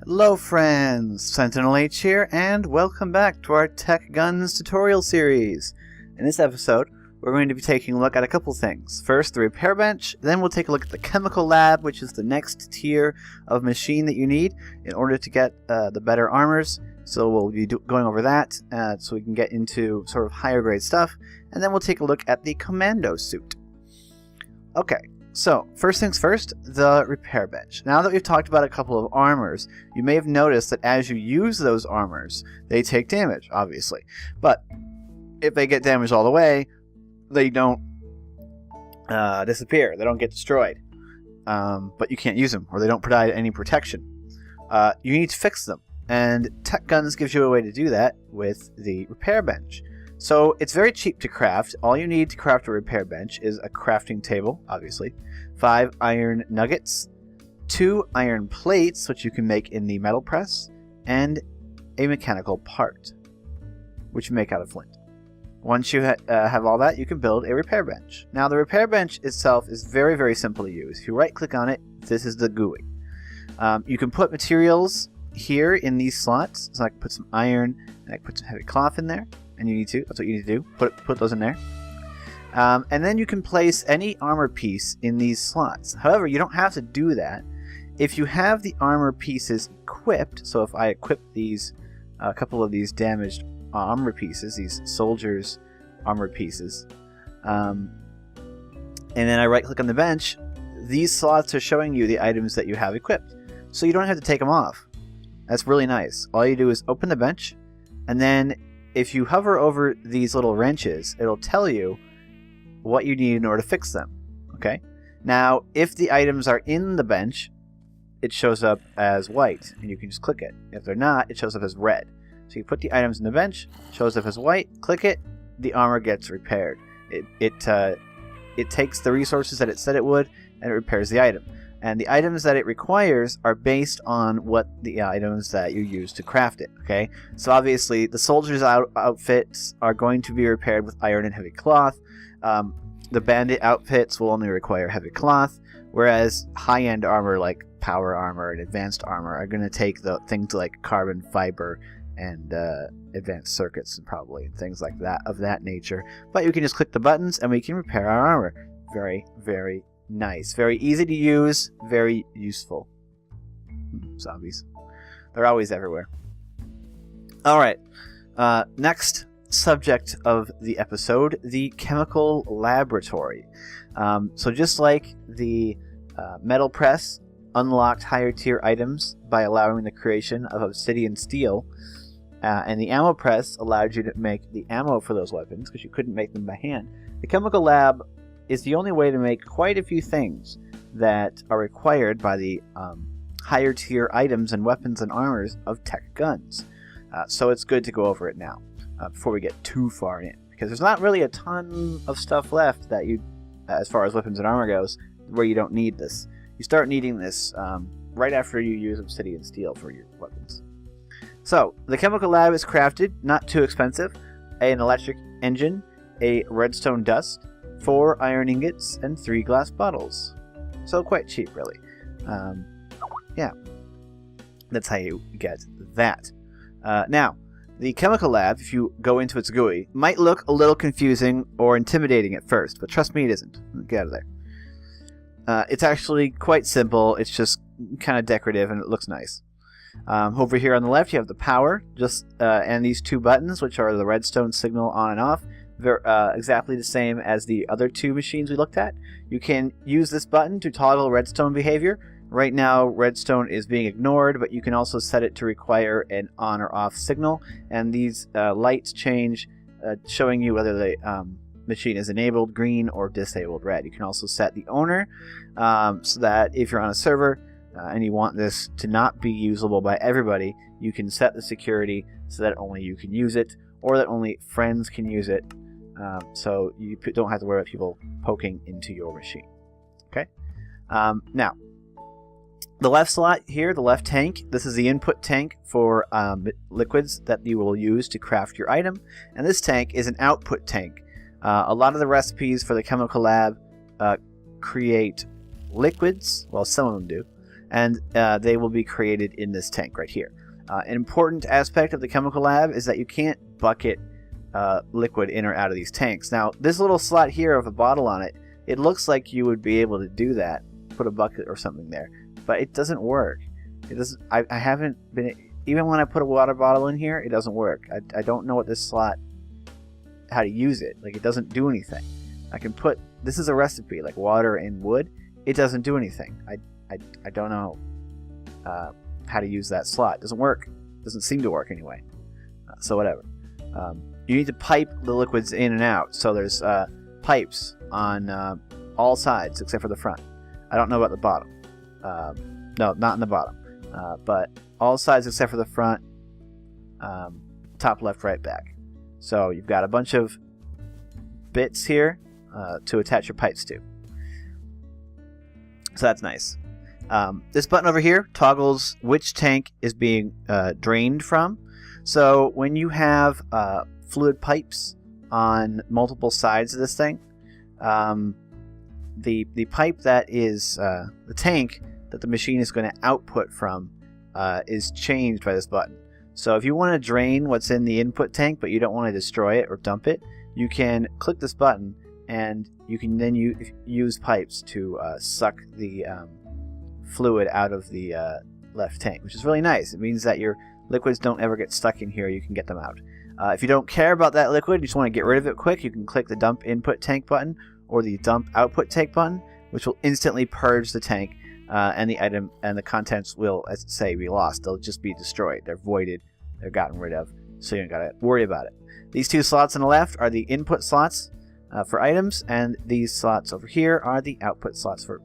Hello friends, SentinalhMC here, and welcome back to our Techguns tutorial series. In this episode, we're going to be taking a look at a couple things. First, the repair bench, then we'll take a look at the chemical lab, which is the next tier of machine that you need in order to get the better armors. So we'll be going over that so we can get into sort of higher grade stuff, and then we'll take a look at the Commando Suit. Okay. So, first things first, the repair bench. Now that we've talked about a couple of armors, you may have noticed that as you use those armors, they take damage, obviously. But if they get damaged all the way, they don't disappear. They don't get destroyed. But you can't use them, or they don't provide any protection. You need to fix them. And Techguns gives you a way to do that with the repair bench. So it's very cheap to craft. All you need to craft a repair bench is a crafting table, obviously, 5 iron nuggets, 2 iron plates, which you can make in the metal press, and a mechanical part, which you make out of flint. Once you have all that, you can build a repair bench. Now the repair bench itself is very, very simple to use. If you right click on it, this is the GUI. You can put materials here in these slots. So I can put some iron, and I can put some heavy cloth in there. And you need to. That's what you need to do. Put those in there. And then you can place any armor piece in these slots. However, you don't have to do that. If you have the armor pieces equipped, so if I equip these, a couple of these damaged armor pieces, these soldiers' armor pieces, and then I right click on the bench, these slots are showing you the items that you have equipped. So you don't have to take them off. That's really nice. All you do is open the bench, and then if you hover over these little wrenches, it'll tell you what you need in order to fix them. Okay? Now, if the items are in the bench, it shows up as white, and you can just click it. If they're not, it shows up as red. So you put the items in the bench, shows up as white, click it, the armor gets repaired. It takes the resources that it said it would, and it repairs the item. And the items that it requires are based on what the items that you use to craft it, okay? So obviously, the soldiers' outfits are going to be repaired with iron and heavy cloth. The bandit outfits will only require heavy cloth, whereas high-end armor like power armor and advanced armor are going to take the things like carbon fiber and advanced circuits and probably things like that of that nature. But you can just click the buttons and we can repair our armor. Very, very nice. Very easy to use. Very useful. Zombies. They're always everywhere. Alright. Next subject of the episode, the chemical laboratory. So just like the metal press unlocked higher tier items by allowing the creation of obsidian steel, and the ammo press allowed you to make the ammo for those weapons because you couldn't make them by hand. The chemical lab is the only way to make quite a few things that are required by the higher tier items and weapons and armors of Techguns. So it's good to go over it now before we get too far in, because there's not really a ton of stuff left that you, as far as weapons and armor goes, where you don't need this. You start needing this right after you use obsidian steel for your weapons. So the chemical lab is crafted, not too expensive, an electric engine, a redstone dust, 4 iron ingots, and 3 glass bottles. So quite cheap, really. Yeah, that's how you get that. Now, the chemical lab, if you go into its GUI, might look a little confusing or intimidating at first, but trust me, it isn't. Get out of there. It's actually quite simple. It's just kind of decorative, and it looks nice. Over here on the left, you have the power, and these 2 buttons, which are the redstone signal on and off. They're exactly the same as the other 2 machines we looked at. You can use this button to toggle redstone behavior. Right now, redstone is being ignored, but you can also set it to require an on or off signal, and these lights change, showing you whether the machine is enabled green or disabled red. You can also set the owner so that if you're on a server and you want this to not be usable by everybody, you can set the security so that only you can use it, or that only friends can use it, so you don't have to worry about people poking into your machine. Okay? Now, The left slot here, the left tank, this is the input tank for liquids that you will use to craft your item. And this tank is an output tank. A lot of the recipes for the chemical lab create liquids, well, some of them do, and they will be created in this tank right here. An important aspect of the chemical lab is that you can't bucket liquid in or out of these tanks. Now, this little slot here with a bottle on it, it looks like you would be able to do that, put a bucket or something there, but it doesn't work. It doesn't. I haven't been, even when I put a water bottle in here, it doesn't work. I don't know what this slot, how to use it. Like, it doesn't do anything. I can put, this is a recipe, like water and wood. It doesn't do anything. I don't know how to use that slot. It doesn't work. It doesn't seem to work anyway. So whatever. You need to pipe the liquids in and out. So there's pipes on all sides except for the front. I don't know about the bottom. No, not in the bottom. But all sides except for the front, top, left, right, back. So you've got a bunch of bits here to attach your pipes to. So that's nice. This button over here toggles which tank is being drained from. So when you have fluid pipes on multiple sides of this thing, the pipe that is the tank that the machine is going to output from is changed by this button. So if you want to drain what's in the input tank but you don't want to destroy it or dump it, you can click this button and you can then use pipes to suck the fluid out of the left tank, which is really nice. It means that your liquids don't ever get stuck in here. You can get them out. If you don't care about that liquid, you just want to get rid of it quick, you can click the dump input tank button or the dump output tank button, which will instantly purge the tank, and the item and the contents will, as I say, be lost. They'll just be destroyed. They're voided. They're gotten rid of. So you don't got to worry about it. These two slots on the left are the input slots for items, and these slots over here are the output slots for...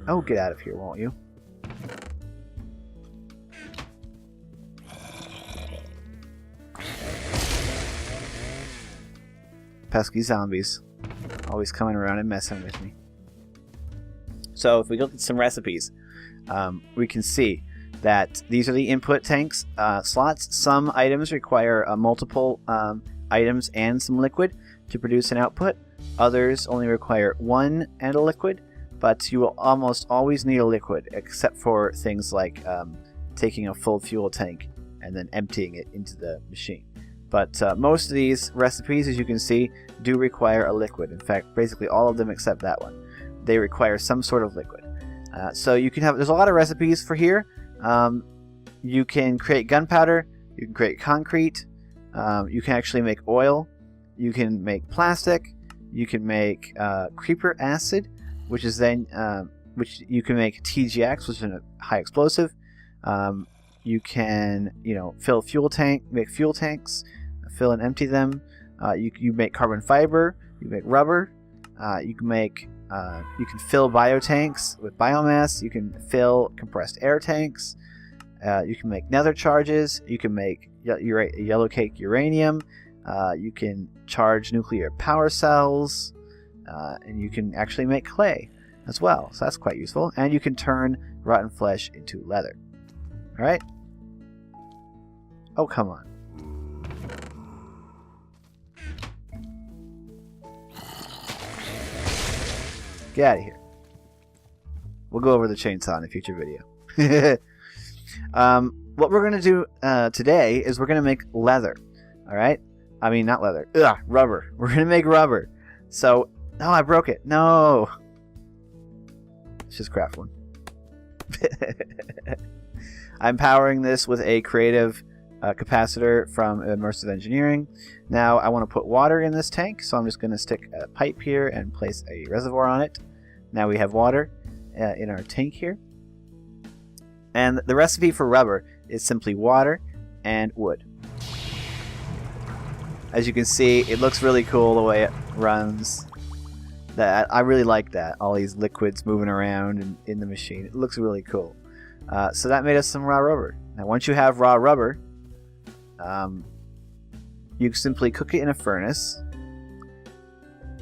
Oh, get out of here, won't you? Pesky zombies. Always coming around and messing with me. So if we look at some recipes, we can see that these are the input tanks slots. Some items require multiple items and some liquid to produce an output. Others only require one and a liquid, but you will almost always need a liquid, except for things like taking a full fuel tank and then emptying it into the machine. But most of these recipes, as you can see, do require a liquid. In fact, basically all of them except that one. They require some sort of liquid. So you can have, there's a lot of recipes for here. You can create gunpowder, you can create concrete, you can actually make oil, you can make plastic, you can make creeper acid, which is then, which you can make TGX, which is a high explosive. You can, fill fuel tank, make fuel tanks, fill and empty them. You make carbon fiber, you make rubber, you can fill biotanks with biomass, you can fill compressed air tanks, you can make nether charges, you can make yellow cake uranium, you can charge nuclear power cells, and you can actually make clay as well, so that's quite useful. And you can turn rotten flesh into leather. Alright? Oh, come on. Get out of here. We'll go over the chainsaw in a future video. What we're going to do today is we're going to make leather. Alright? I mean, not leather. Ugh, rubber. We're going to make rubber. So, no, I broke it. No. Let's just craft one. I'm powering this with a creative capacitor from Immersive Engineering. Now I want to put water in this tank, so I'm just going to stick a pipe here and place a reservoir on it. Now we have water in our tank here. And the recipe for rubber is simply water and wood. As you can see, it looks really cool the way it runs. I really like that. All these liquids moving around in the machine. It looks really cool. So that made us some raw rubber. Now once you have raw rubber, you simply cook it in a furnace,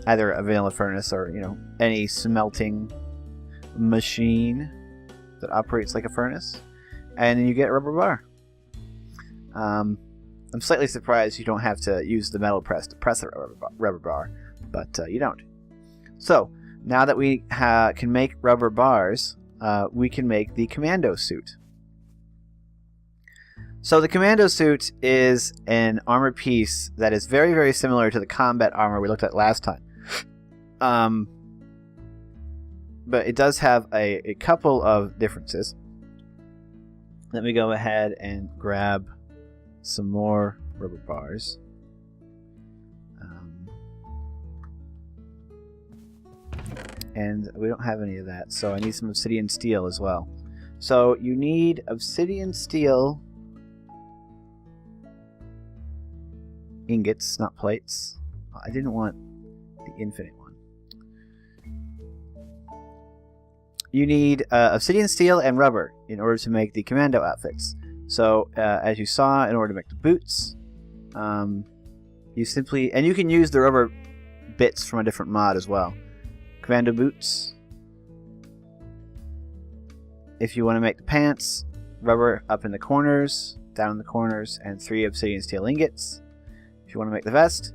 either a vanilla furnace or any smelting machine. that operates like a furnace, and then you get a rubber bar. I'm slightly surprised you don't have to use the metal press to press a rubber bar, but you don't. So now that we can make rubber bars, we can make the Commando Suit. So the Commando Suit is an armor piece that is very, very similar to the combat armor we looked at last time. But it does have a couple of differences. Let me go ahead and grab some more rubber bars. And we don't have any of that, so I need some obsidian steel as well. So you need obsidian steel ingots, not plates. I didn't want the infinite one. You need obsidian steel and rubber in order to make the commando outfits. So as you saw, in order to make the boots, you simply, and you can use the rubber bits from a different mod as well. Commando boots. If you want to make the pants, rubber up in the corners, down in the corners, and 3 obsidian steel ingots. If you want to make the vest,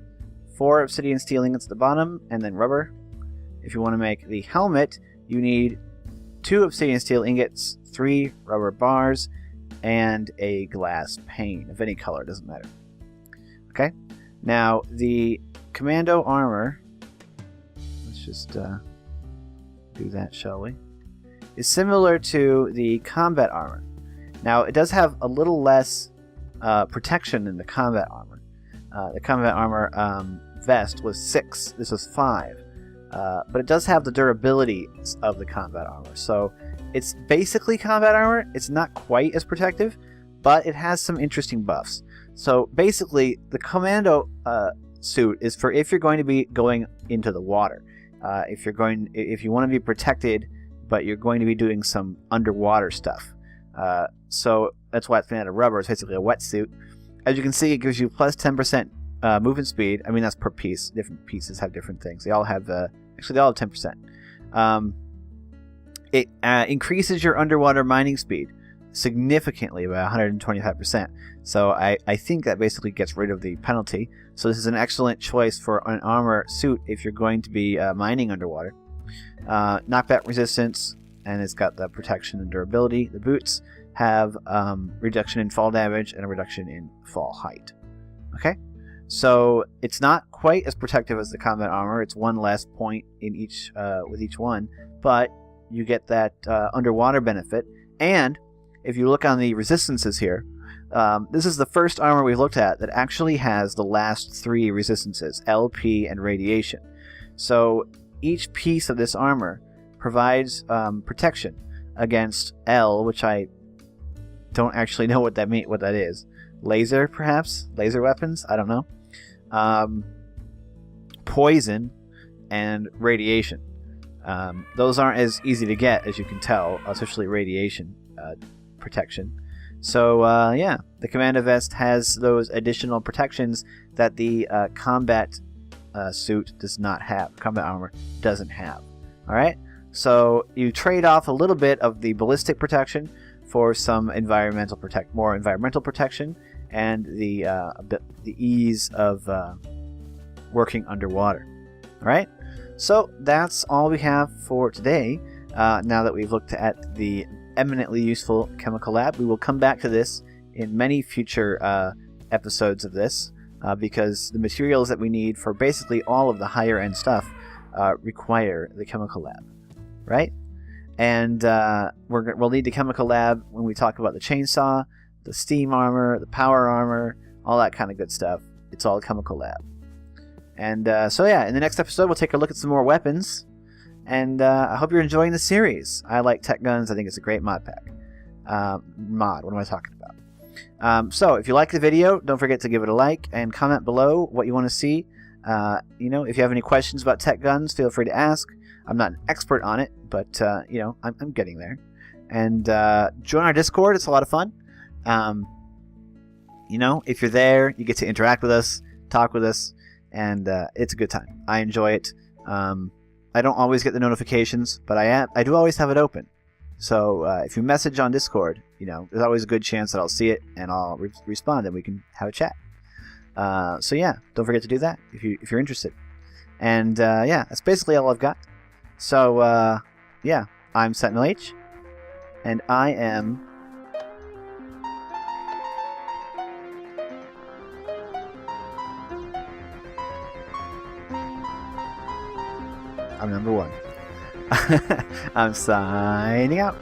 4 obsidian steel ingots at the bottom, and then rubber. If you want to make the helmet, you need 2 obsidian steel ingots, 3 rubber bars, and a glass pane of any color, doesn't matter. Okay, now the commando armor, let's just do that, shall we, is similar to the combat armor. Now it does have a little less protection than the combat armor. The combat armor vest was 6, this was 5. But it does have the durability of the combat armor. So it's basically combat armor. It's not quite as protective, but it has some interesting buffs. So basically, the Commando suit is for if you're going to be going into the water. If you want to be protected, but you're going to be doing some underwater stuff. So that's why it's made out of rubber. It's basically a wetsuit. As you can see, it gives you plus 10% movement speed. I mean, that's per piece. Different pieces have different things. They all have actually they all have 10%. It increases your underwater mining speed significantly by 125%. So I think that basically gets rid of the penalty. So this is an excellent choice for an armor suit if you're going to be mining underwater. Knockback resistance, and it's got the protection and durability. The boots have reduction in fall damage and a reduction in fall height. Okay, so it's not quite as protective as the combat armor. It's 1 less point in each with each one, but you get that underwater benefit. And if you look on the resistances here, this is the first armor we've looked at that actually has the last 3 resistances, LP and radiation. So each piece of this armor provides protection against L, which I don't actually know what that is. Laser, perhaps? Laser weapons? I don't know. Poison and radiation. Those aren't as easy to get, as you can tell, especially radiation protection. So yeah, the Commando Vest has those additional protections that the combat suit does not have. Combat armor doesn't have. Alright? So you trade off a little bit of the ballistic protection for some more environmental protection, and the ease of working underwater. Alright? So that's all we have for today. Now that we've looked at the eminently useful chemical lab, we will come back to this in many future episodes of this, because the materials that we need for basically all of the higher end stuff require the chemical lab, right? And we'll need the chemical lab when we talk about the chainsaw, the steam armor, the power armor, all that kind of good stuff. It's all chemical lab. And so yeah, in the next episode we'll take a look at some more weapons. And I hope you're enjoying the series. I like Techguns. I think it's a great mod pack. What am I talking about? So if you like the video, don't forget to give it a like and comment below what you want to see. If you have any questions about Techguns, feel free to ask. I'm not an expert on it, but I'm getting there. And join our Discord. It's a lot of fun. If you're there, you get to interact with us, talk with us, and it's a good time. I enjoy it. I don't always get the notifications, but I do always have it open. So if you message on Discord, there's always a good chance that I'll see it and I'll respond and we can have a chat. So yeah, don't forget to do that if you're interested. And yeah, that's basically all I've got. So yeah, I'm SentinalH, and I am number 1. I'm signing out.